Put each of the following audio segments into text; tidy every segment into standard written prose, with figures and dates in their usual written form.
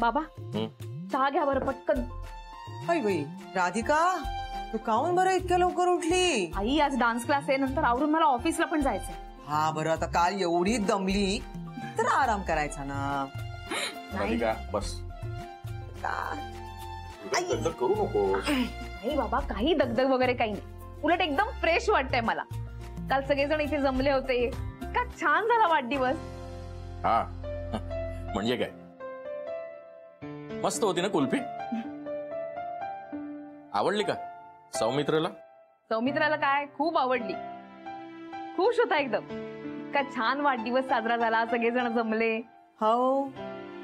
बाबा चहा घ्या बरं पटकन. बाई राधिका, तू काहून बरं इतक्या लवकर उठली? आई आज डान्स क्लास आहे, नंतर आवरून मला ऑफिसला पण जायचंय. हा बरं, आता काल एवढी दमली तर आराम करायचा ना. राधिका बस. करू नको. नाही बाबा, काही दगदग वगैरे काही नाही, उलट एकदम फ्रेश वाटतंय मला. काल सगळेजण इथे जमले होते, इतका छान झाला वाढदिवस. हा म्हणजे काय, मस्त होती ना कुल्फी? आवडली का सौमित्रला? सौमित्राला काय खूप आवडली, खुश होता एकदम. इतका छान वाढदिवस साजरा झाला, सगळेजण जमले. हो,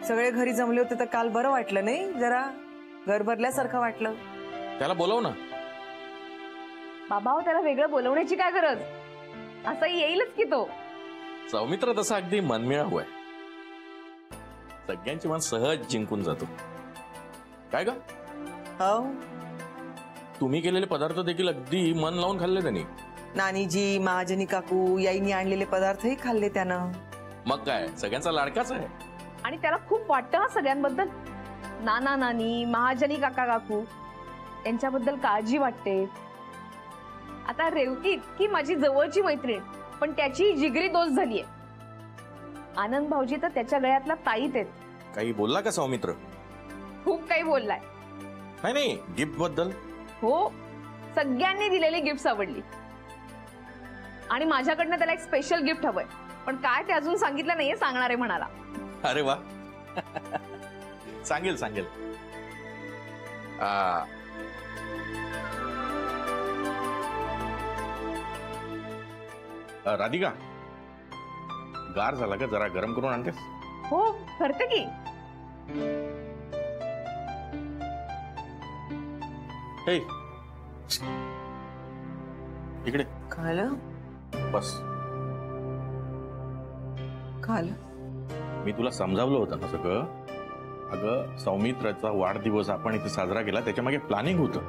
सगळे घरी जमले होते तर काल बरं वाटलं नाही? जरा घर भरल्यासारखं वाटलं. त्याला बोलव ना. बाबा त्याला वेगळं बोलवण्याची काय गरज, असं येईलच की तो. सौमित्र तसा अगदी मनमिळाऊ आहे, सगळ्यांची मन सहज जिंकून जातो. काय ग, हो तुम्ही केलेले पदार्थ देखील अगदी मन लावून खाल्ले त्यांनी. नानीजी, महाजनी काकू याईनी आणलेले पदार्थही खाल्ले त्यानं. मग काय, सगळ्यांचा लाडकाच आहे. आणि त्याला खूप वाटतं हा सगळ्यांबद्दल. नाना नानी, महाजनी काका काकू यांच्याबद्दल काळजी वाटते. आता रेवती इतकी माझी जवळची मैत्रीण, पण त्याची जिगरी दोस्त झालीये. आनंद भाऊजी तर त्याच्या गळ्यातला ताईत आहेत. काही बोलला का सौमित्र? खूप काही बोललाय. नाही गिफ्ट बद्दल? हो, सगळ्यांनी दिलेली गिफ्ट आवडली. आणि माझ्याकडनं त्याला एक स्पेशल गिफ्ट हवंय, पण काय ते अजून सांगितलं नाहीये, सांगणार आहे म्हणाला. अरे वा सांगेल सांगेल. राधिका, गार झाला का? जरा गरम करून आणतेस? हो करते की. हे इकडे खालं बस. खालं मी तुला समजावलं होतं ना सगळं. अगं, सौमित्राचा वाढदिवस आपण इथे साजरा केला, त्याच्या मागे प्लॅनिंग होतं.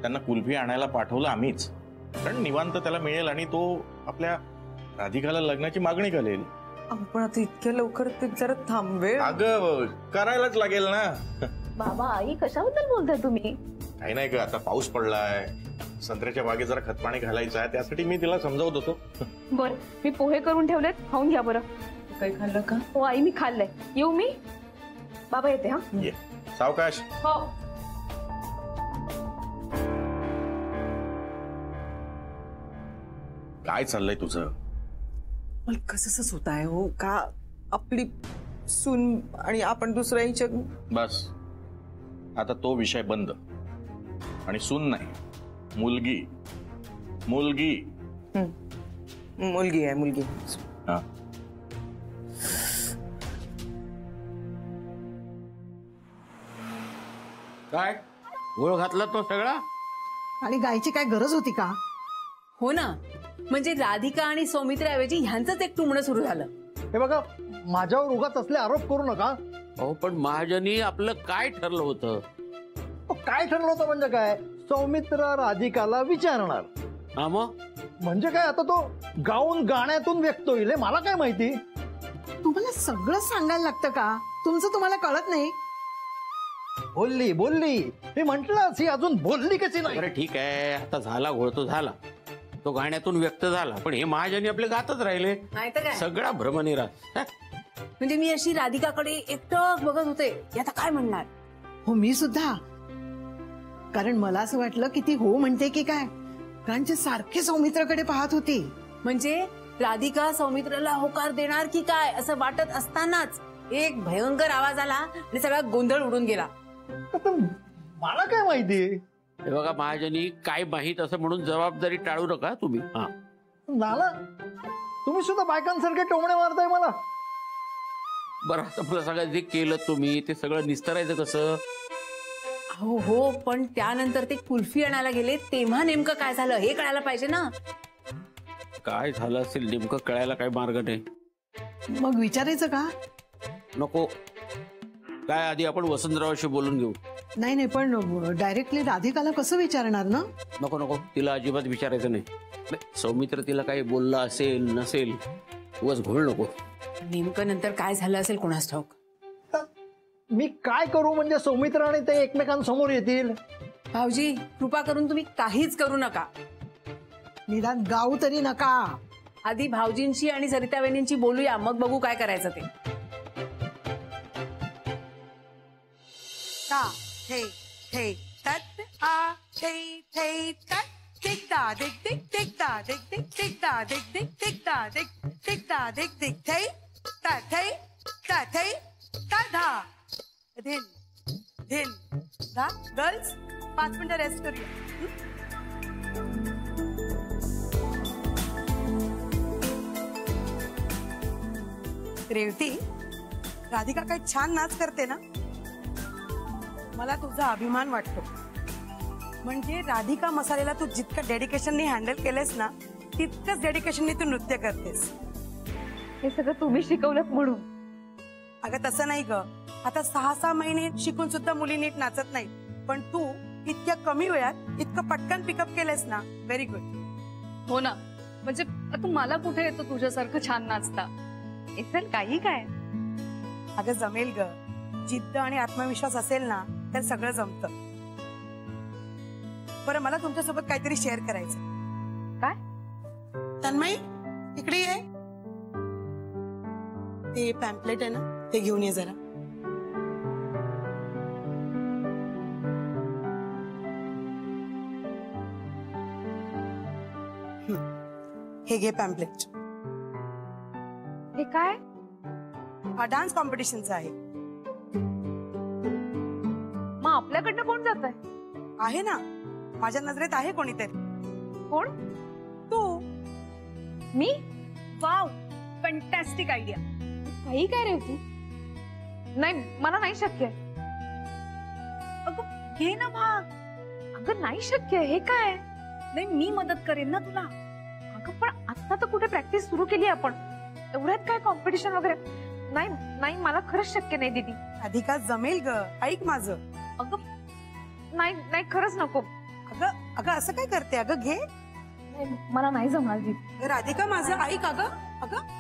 त्यांना कुल्फी आणायला पाठवलं आम्हीच, कारण निवांत त्याला मिळेल आणि तो आपल्या राधिकाला लग्नाची मागणी करेल. पण आता इतक्या लवकर ते जरा थांबवेल. अगं करायलाच लागेल ना. बाबा आई कशाबद्दल बोलताय तुम्ही? काही नाही ग, आता पाऊस पडलाय, संत्र्याच्या बागेत जरा खतपाणी घालायचं आहे, त्यासाठी मी तिला समजावत होतो. बर, मी पोहे करून ठेवलेत, खाऊन घ्या बरं. काही खाल्लं का? हो आई, मी खाल्लंय. येऊ मी? बाबा येते. हा ये सावकाश. हो. काय चाललंय तुझं? मला कसंच होत आहे हो, का आपली सून आणि आपण दुसऱ्यांच्या. बस आता तो विषय बंद. आणि सून नाही, मुलगी. मुलगी मुलगी आहे, मुलगी. हा, काय गोळ घातला तो सगळा? आणि गायची काय गरज होती का? हो ना, म्हणजे राधिका आणि सौमित्राऐवजी ह्यांचंच एक टुमणं सुरू झालं. हे बघा, माझ्यावर उगाच असले आरोप करू नका. हो, पण महाजनी आपलं काय ठरलं होतं? काय ठरलं होतं म्हणजे काय? सौमित्र राधिकाला विचारणार. हा मग म्हणजे काय, आता तो गाऊन गाण्यातून व्यक्त होईल हे मला काय माहिती? तुम्हाला सगळं सांगायला लागतं का? तुमचं तुम्हाला कळत नाही? बोलली बोलली, मी म्हंटल ही अजून बोलली कशी नाही. बरं ठीक आहे, आता झाला घोळ तो झाला, तो गाण्यातून व्यक्त झाला, पण हे महाजनी आपले गातच राहिले. नाही तर काय, सगळा भ्रमनिरास. म्हणजे मी अशी राधिकाकडे एकटक बघत होते, आता काय म्हणणार. हो, मी सुद्धा. कारण मला असं वाटलं की ती हो म्हणते की काय, कारण ती सारखे सौमित्राकडे पाहत होती. म्हणजे राधिका सौमित्राला होकार देणार की काय असं वाटत असतानाच एक भयंकर आवाज आला आणि सगळा गोंधळ उडून गेला. मला काय माहिती? हे बघा महाजनी, काय माहित असं म्हणून जबाबदारी टाळू नका तुम्ही. हा नाना, तुम्ही सुद्धा बायकांसारखे टोमणे मारताय मला. बरं, आता मला सगळं जे केलं तुम्ही ते सगळं निस्तरायचं कसं? हो हो, पण त्यानंतर ते कुल्फी आणायला गेले तेव्हा नेमकं काय झालं हे कळायला पाहिजे ना. काय झालं असेल नेमकं कळायला काही मार्ग नाही. मग विचारायचं का? नको, काय आधी आपण वसंतरावशी बोलून घेऊ. नाही नाही, पण डायरेक्टली राधिकाला कसं विचारणार ना? नको नको, तिला अजिबात विचारायचं नाही. सौमित्र तिला काही बोलला असेल नसेल, उगाच घोळ नको. नेमकं नंतर काय झालं असेल कोणास ठाऊक. मी काय करू म्हणजे सौमित्र आणि ते एकमेकांसमोर येतील. भाऊजी कृपा करून तुम्ही काहीच करू नका. निदान गाऊ तरी नका. आधी भाऊजींशी आणि सरिता वहिनींची बोलूया, मग बघू काय करायचं ते. ता थे थे तत आ थे थे तत टिक ता टिक टिक टिक ता टिक टिक टिक ता टिक टिक टिक ता टिक टिक ता टिक टिक थे ता थे ता धा धिन धिन धा. गर्ल्स 5 मिनिटं रेस्ट करूया. रेवती, राधिका काय छान नाच करते ना. मला तुझा अभिमान वाटतो. म्हणजे राधिका मसालेला तू जितकं डेडिकेशनने हँडल केलेस ना, तितकंच डेडिकेशनने तू नृत्य करतेस. हे सगळं तुम्ही शिकवलं म्हणून. अगं तसं नाही ग. आता 6-6 महिने शिकून सुद्धा मुली नीट नाचत नाही, पण तू इतक्या कमी वेळात इतकं पटकन पिकअप केलंस ना. Very good. हो ना, म्हणजे आता मला कुठे येतं तुझ्यासारखं छान नाचता. चल काही काय. अगं जमेल ग. जिद्द आणि आत्मविश्वास असेल ना तर सगळं जमतं. बरं, मला तुमच्यासोबत काहीतरी शेअर करायचं. काय? तन्मयी इकडे ये. ते पॅम्पलेट आहे ना, ते घेऊन ये जरा. हे घे पॅम्पलेट. हे काय? हा डान्स कॉम्पिटिशनचा आहे. मग आपल्याकडनं कोण जात आहे ना, माझ्या नजरेत आहे कोणीतरी. कोण? तू. मी? Wow, fantastic idea. काही काय रे होती? नाही, मला नाही शक्य. अगं घे ना भाग. अगं नाही शक्य. हे काय? नाही, मी मदत करेन ना तुला. अगं पण आता तर कुठे प्रॅक्टिस सुरू केली आपण. एवढ्यात काय कॉम्पिटिशन वगैरे? नाही नाही, मला खरंच शक्य नाही दीदी. अधिका जमेल ग. ऐक माझं. अगं नाही नाही, खरंच नको. अगं अगं असं काय करते? अगं घे. मला नाही जमणार दीदी. राधिका माझं ऐक. अगं अगं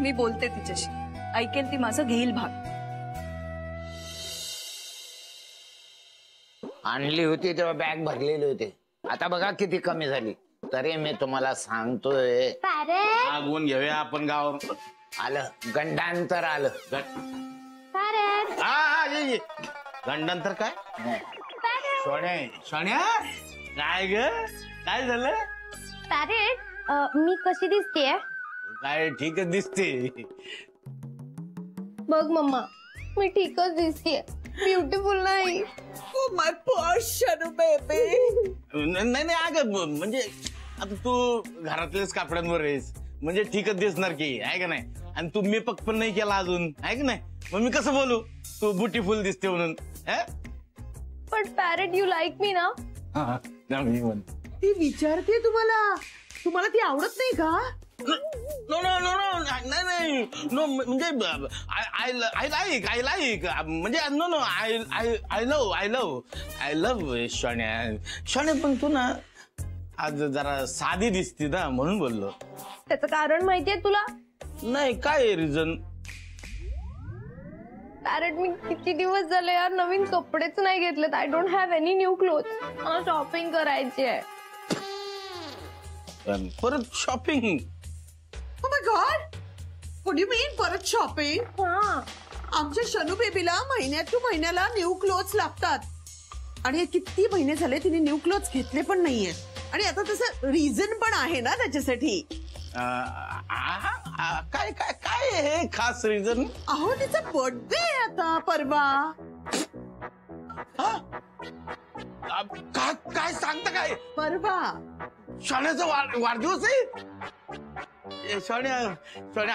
मी बोलते तिच्याशी, ऐकेल ती माझं, घेईल भाग. आणली होती तेव्हा बॅग भरलेली होती. आता बघा किती कमी झाली. तरी मी तुम्हाला सांगतोय, मागून घेऊया आपण गावावर. आलं गंडांतर आलं. गंडांतर काय? सोन्या काय ग? काय झालं? पॅरेट, मी कशी दिसतेय? काय ठीकच दिसते. बघ मम्मा, मी ठीकच दिसतेय. ब्युटिफुल नाही. माय पोर शनू बेबी. नाही अगं, म्हणजे आता तू घरातल्याच कापड्यांवर आहेस म्हणजे ठीकच दिसणार की, आहे का नाही? आणि तू मेकअप पण नाही केला अजून, आहे का नाही? मग मी कसं बोलू तू ब्युटिफुल दिसते म्हणून? पण पॅरेट, यू लाईक मी ना? मी म्हण. ती विचारते तुम्हाला, तुम्हाला ती आवडत नाही का? नो नो नो नो, नाही नो, म्हणजे आय लाईक म्हणजे नो नो, आय लव शोण्या. पण तू ना आज जरा साधी दिसती ना, म्हणून बोललो. त्याचं कारण माहितीये तुला? नाही, काय रिझन? पॅरेट, मी किती दिवस झाले यार नवीन कपडेच नाही घेतलेत. I don't have any new clothes. मला शॉपिंग करायची आहे. परत shopping? Oh my God! What do you mean परत शॉपिंग? आमच्या शनू बेबीला महिन्याला न्यू क्लोथ्स लागतात. आणि हे किती महिने झाले तिने न्यू क्लोथ्स घेतले पण नाहीये. आणि आता तसं रिझन पण आहे ना त्याच्यासाठी. काय काय काय हे खास रिझन? अहो, तिचा बर्थडे आता परवा. काय सांगता? काय परवा शोण्याचा वाढदिवस आहे? सोन्या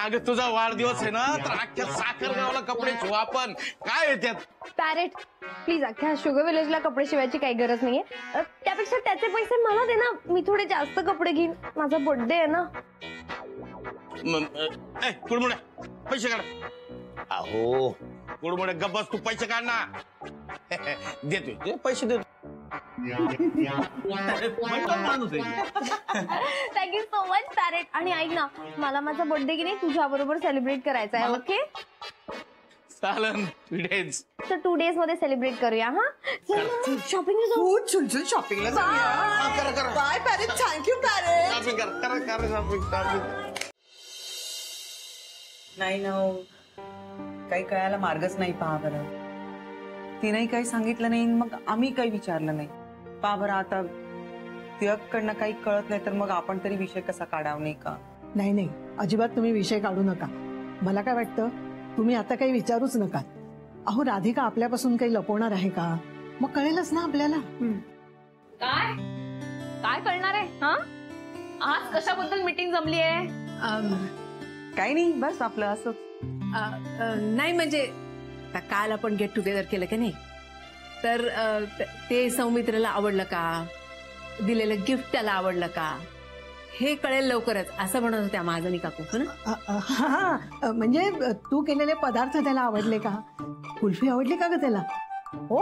अगं, तुझा वाढदिवस आहे ना, तर अख्ख्या साखर गावाला कपडे शिवू आपण. काय आहे त्यात? पॅरेट, प्लीज, अख्ख्या शुगर विलेजला कपडे शिवायची काही गरज नाहीये. त्यापेक्षा त्याचे पैसे मला दे ना, मी थोडे जास्त कपडे घेईन. माझा बर्थडे आहे ना. कुडमुड्या, पैसे काढ. अहो कुडमुड्या, गप्पस, तू पैसे काढ ना. देतोय पैसे देतो. म्हणतो माणूस आहे. Thank you so much parrot. आणि ऐक ना, मला माझा बर्थडे की नाही तुझ्या बरोबर सेलिब्रेट करायचा आहे. ओके, चालन 2 days. तर 2 days मध्ये सेलिब्रेट करूया. हा, शॉपिंग हो चुलचुल शॉपिंगला जाऊया. Bye parrot. Thank you parrot. Shopping कर शॉपिंग. नाही ना हो. काही कळायला मार्गच नाही. पहा बरं, तिनेही काही सांगितलं नाही, मग आम्ही काही विचारलं नाही. पहा बरं, आता तिच्याकडनं काही कळत नाही तर मग आपण तरी विषय कसा काढावा, नाही का? नाही नाही, अजिबात तुम्ही विषय काढू नका. मला काय वाटतं, तुम्ही आता काही विचारूच नका. अहो, राधिका आपल्यापासून काही लपवणार आहे का? मग कळेलच ना आपल्याला. काय काय करणार आहे? हा, आज कशाबद्दल मीटिंग जमली आहे? काही नाही, बस आपलं असं. नाही म्हणजे काल आपण गेट टुगेदर केलं की नाही, तर ते सौमित्रला आवडलं का, दिलेलं गिफ्ट त्याला आवडलं का, हे कळेल लवकरच असं म्हणत होत्या महाजनी काकू. हो ना? हा, म्हणजे तू केलेले पदार्थ त्याला आवडले का? कुल्फी आवडली का ग त्याला? हो,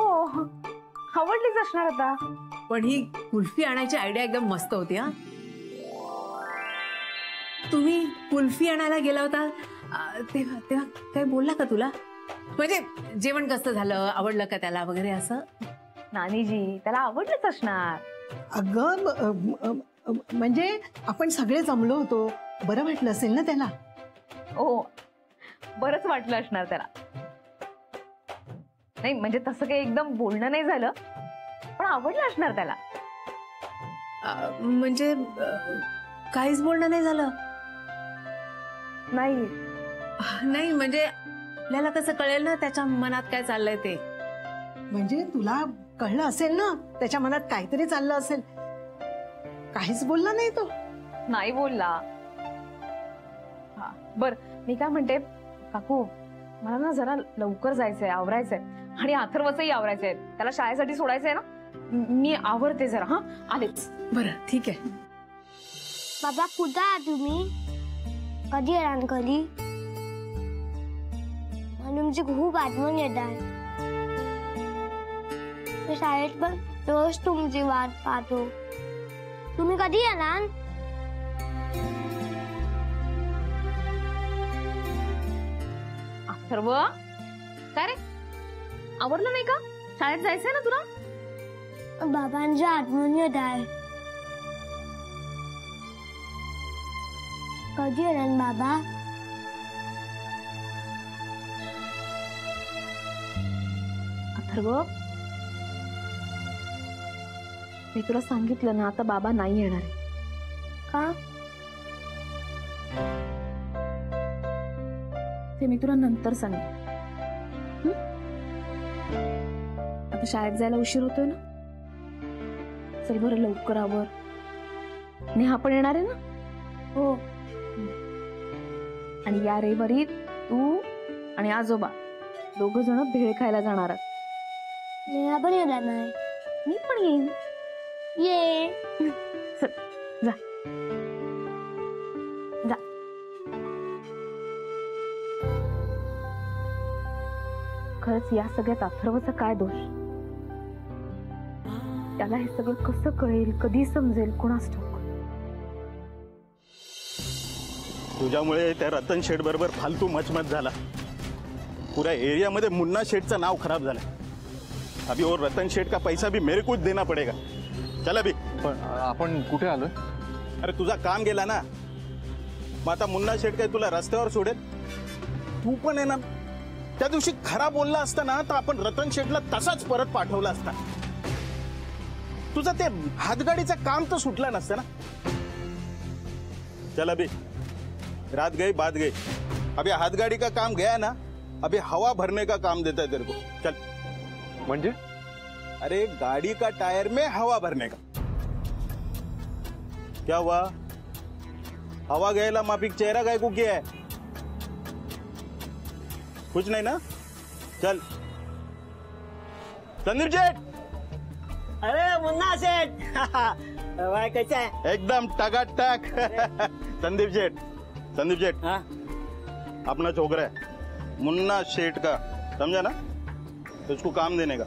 आवडलीच असणार आता. पण ही कुल्फी आणायची आयडिया एकदम मस्त होती. हा, तुम्ही कुल्फी आणायला गेला होता तेव्हा तेव्हा काय बोलला का तुला? म्हणजे जेवण कसं झालं, आवडलं का त्याला वगैरे असं? नानीजी, त्याला आवडलंच असणार. अगं, म्हणजे आपण सगळे जमलो होतो, बरं वाटलं असेल ना त्याला? हो, बरंच वाटलं असणार त्याला. नाही म्हणजे तसं काही एकदम बोलणं नाही झालं, पण आवडलं असणार त्याला. म्हणजे काहीच बोलणं नाही झालं? नाही नाही म्हणजे आपल्याला कसं कळेल ना त्याच्या मनात काय चाललंय ते? म्हणजे तुला कळलं असेल ना त्याच्या मनात काहीतरी चाललं असेल. काहीच बोलला नाही तो? नाही बोलला. हा, बर मी काय म्हणते काकू, मला ना जरा लवकर जायचंय, आवरायचंय, आणि अथर्वचंही आवरायचंय. त्याला शाळेसाठी सोडायचंय ना. मी आवरते जरा. हा, आलेच. बरं, ठीक आहे. बाबा कुठं आहात तुम्ही? कधी येणार घरी? तुमची खूप आठवण येत आहे. शाळेत पण रोज तुमची वाट पाहतो. तुम्ही कधी येणार? अथर्व, काय रे, आवरलं नाही का? शाळेत जायचंय ना तुला? बाबांची आठवण येत आहे. कधी येणार बाबा? अथर्व, मी तुला सांगितलं ना, आता बाबा नाही येणार. का? ते मी तुला नंतर सांगेन. आता शाळेत जायला उशीर होतोय ना. चल बरं, लवकर आवर. नेहा पण येणार आहे ना? हो. आणि या रविवारी तू आणि आजोबा दोघ जण भेळ खायला जाणार. नेहा पण येणार नाही? मी पण येईन. ये. चल जा जा. खरंच या सगळ्यात अथर्वचा काय दोष? त्याला हे सगळं कसं कळेल, कधी समजेल, कोणास ठाऊक. तुझ्यामुळे त्या रतन शेठ बरोबर फालतू मचमच झाला. पूरा एरियामध्ये मुन्ना शेठचं नाव खराब झालं. अभी और रतन शेठ का पैसा भी मेरे को देना पड़ेगा. चल अभी. पण आपण कुठे आलोय? अरे तुझा काम गेला ना, मग आता मुन्ना शेठ काय तुला रस्त्यावर सोडेल? तू पण आहे ना, त्या दिवशी खरा बोलला असता ना तर आपण रतन शेठला तसाच परत पाठवला असता. तुझं ते हातगाडीचं काम तर सुटलं नसतं ना. चल अभी, रात गई बात गई. अभी हाथगाड़ी का काम गया ना, अभी हवा भरने का काम देता है तेरे को. चल. म्हणजे? अरे गाड़ी का टायर में हवा भरने का. क्या हुआ? हवा गएला माफिक चेहरा काय को किया है? कुछ नहीं ना. चल. संदीप जेठ. अरे मुन्ना सेठ. कैसा है? एकदम टकाटक. संदीप जेठ. संदीप जेठ. हाँ? अपना छोकरा है मुन्ना शेठ का, समझा ना? तो उसको काम देने का.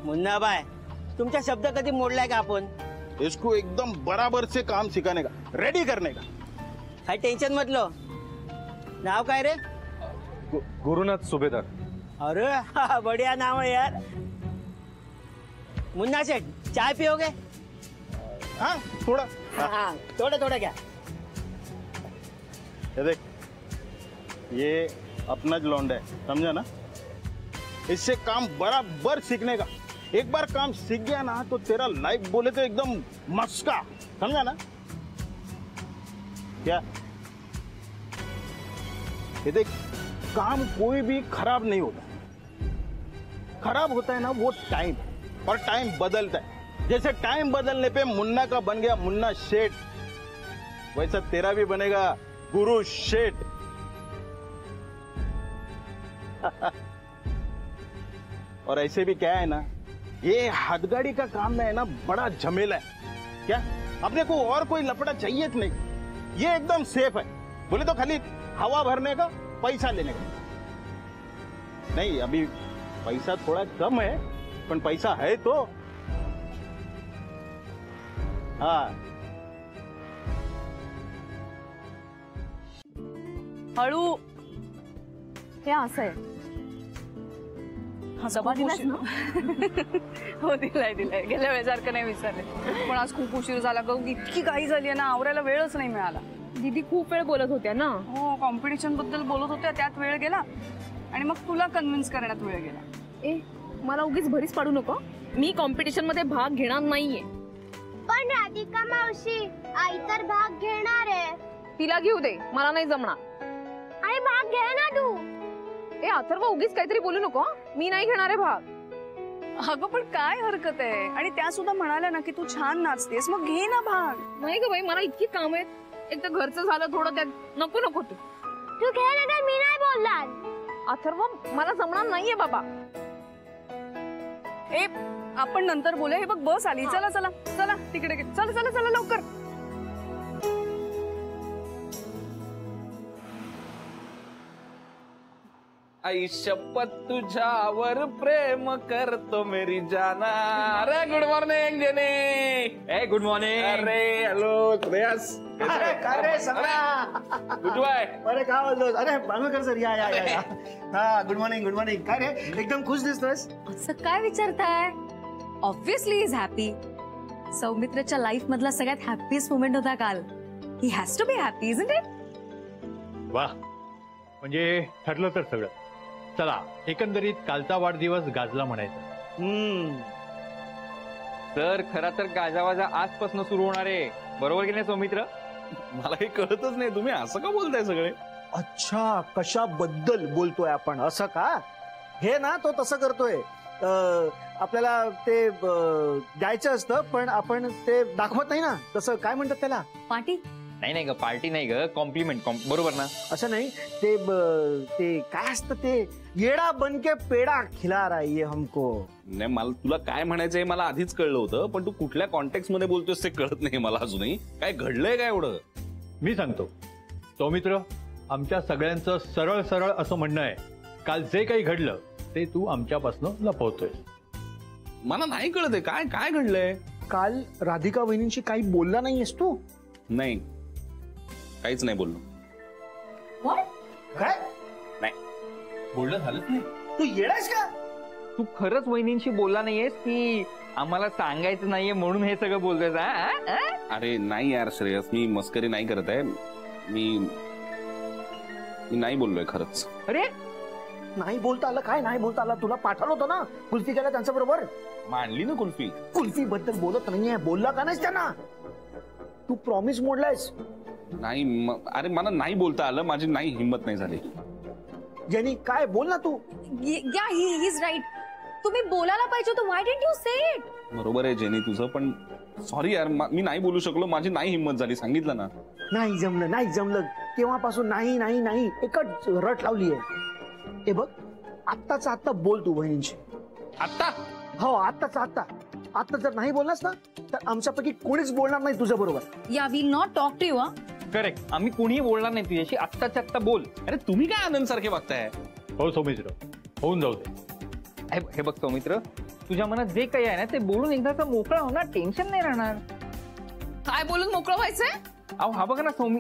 मुन्ना भाई तुमचा शब्द कधी मोडलाय का आपण? इसको एकदम बराबर से काम सिखाने का, रेडी करने का. काय टेन्शन म्हटलं. नाव काय रे? गुरुनाथ सुभेदार. अरे बढ़िया नाव है यार. मुन्ना सेठ चाय पियोगे? हाँ थोड़ा. हाँ थोड़ा थोड़ा क्या. ये देख, ये अपना लौंडा है, समझा ना. इससे काम बराबर सीखने का. एक बार काम सीख गया ना तो तेरा लाइफ बोले तो एकदम मस्का, समझा ना. क्या ये देख, काम कोई भी खराब नहीं होता. खराब होता है ना वो टाइम, और टाइम बदलता है. जैसे टाइम बदलने पे मुन्ना का बन गया मुन्ना शेठ, वैसा तेरा भी बनेगा गुरु शेठ. और ऐसे भी क्या है ना, ये हाथगाड़ी का काम में है ना बड़ा झमेला है. क्या अपने को और कोई लफड़ा चाहिए नहीं. ये एकदम सेफ है. बोले तो खाली हवा भरने का, पैसा लेने का. नहीं अभी पैसा थोड़ा कम है, पर पैसा है तो. हाँ हळू. हे असं आहे. डबा दिलास ना? हो दिलाय दिलाय. गेल्या वेळेसारखं नाही विसरले. पण आज खूप उशीर झाला ग. इतकी घाई झाली ना, आवरायला वेळच नाही मिळाला. दीदी खूप वेळ बोलत होत्या ना. हो कॉम्पिटिशन बद्दल बोलत होत्या, त्यात वेळ गेला आणि मग तुला कन्व्हिन्स करण्यात वेळ गेला. ए मला उगीच भरीच पाडू नको. मी कॉम्पिटिशन मध्ये भाग घेणार नाहीये. पण राधिका मावशी आई तर भाग घेणार आहे. तिला घेऊ दे, मला नाही जमणार. आणि भाग घे ना तू. ए अथर्व उगीच काहीतरी बोलू नको. मी नाही घेणार आहे भाग. अगं पण काय हरकत आहे. आणि त्या सुद्धा म्हणाल्या ना की तू छान नाचतेस, मग घे ना भाग. नाही ग बाई, मला इतकी काम आहेत. एक तर घरचं झालं थोडं, त्यात नको नको तू घे ना. तर मी नाही बोलणार. अथर्व मला जमणार नाहीये बाबा. ए आपण नंतर बोलूया. हे बघ बस आली. चला चला चला तिकडे. चला चला चला लवकर. आई शपथ तुझ्यावर प्रेम करतो मेरी जाना. अरे गुड मॉर्निंग जेने. ए गुड मॉर्निंग. अरे हॅलो श्रेयस. काय रे सगळा. Goodbye. अरे काय बोलतोस. अरे बांगकर सर या या या. हा गुड मॉर्निंग गुड मॉर्निंग. काय रे एकदम खुश दिसतोस. असं काय विचारताय. Obviously is happy. सौमित्रच्या लाईफ मधला सगळ्यात हॅपीस्ट मोमेंट होता काल. He has to be happy isn't it. वा म्हणजे ठरलं तर सगळं. चला एकंदरीत कालचा वाढदिवस गाजला म्हणायचं. सर खरा तर गाजावाजा आजपासून सुरू होणार आहे, बरोबर की नाही सौमित्र? मला हे कळतच नाही, तुम्ही असं का बोलताय सगळे? अच्छा कशाबद्दल बोलतोय आपण असं का? हे ना तो तसं करतोय. आपल्याला ते द्यायचं असतं पण आपण ते दाखवत नाही ना. तसं काय म्हणतात त्याला? पार्टी? नाही ग पार्टी नाही ग, कॉम्प्लिमेंट. बरोबर ना? असं नाही ते काय असतं ते येडा बनके पेडा खिला रहा है हमको. नाही मला तुला काय म्हणायचंय मला आधीच कळलं होतं, पण तू कुठल्या कॉन्टेक्स्ट मध्ये बोलतोस ते कळत नाही मला अजूनही. काय घडलंय काय एवढं? मी सांगतो सौमित्र, आमच्या सगळ्यांचं सरळ सरळ असं म्हणणं आहे, काल जे काही घडलं ते तू आमच्यापासून लपवतोय. मला नाही कळत आहे काय काय घडलंय. काल राधिका वहिनींशी काही बोलला नाहीयेस तू? नाही काहीच नाही बोललो. काय नाही बोलणं झालंच नाही. तू येडायस का? तू खरंच वहिनींशी बोलला नाहीयेस की आम्हाला सांगायचं नाहीये म्हणून हे सगळं बोलतोय? अरे नाही यार श्रेयस, मी मस्करी नाही करत आहे. मी नाही बोललोय खरंच. अरे नाही बोलता आलं? काय नाही बोलता आलं? तुला पाठवलं होतं ना कुल्फी केला त्यांच्या बरोबर. मांडली ना कुल्फी. कुल्फी बद्दल बोलत नाहीये, बोलला का नाहीस त्यांना? तू प्रॉमिस मोडलायस. नाही अरे मला नाही बोलता आलं, माझी नाही हिंमत नाही झाली. जेनी काय बोल ना तू. या ही इज राईट. तुम्ही बोलायला पाहिजे होतं. व्हाय डिडंट यू से इट? बरोबर आहे जेनी तुझं, पण सॉरी यार मी नाही बोलू शकलो, माझी नाही हिंमत झाली. सांगितलं ना. नाही जमलं नाही जमलं. तेव्हापासून नाही नाही नाही एकच रट लावली आहे. हे बघ आत्ताच आत्ता बोल तू बहिणींशी. आत्ता? हो आत्ताच आत्ता. आता जर नाही बोललास ना तर आमच्यापैकी कोणीच बोलणार नाही तुझ्या बरोबर. या will not talk to you. Correct, आम्ही कोणीही बोलणार नाही तुझ्याशी. आत्ताच्या आत्ता बोल. अरे तुम्ही काय आनंद सारखे वागताय? हो सौमित्र, होऊन जाऊ दे. हे बघ सौमित्र, तुझ्या मनात जे काही आहे ना ते बोलून एकदाचा मोकळा होणार, टेन्शन नाही राहणार. काय बोलून मोकळं व्हायचंय? अहो हा बघा ना सौमी,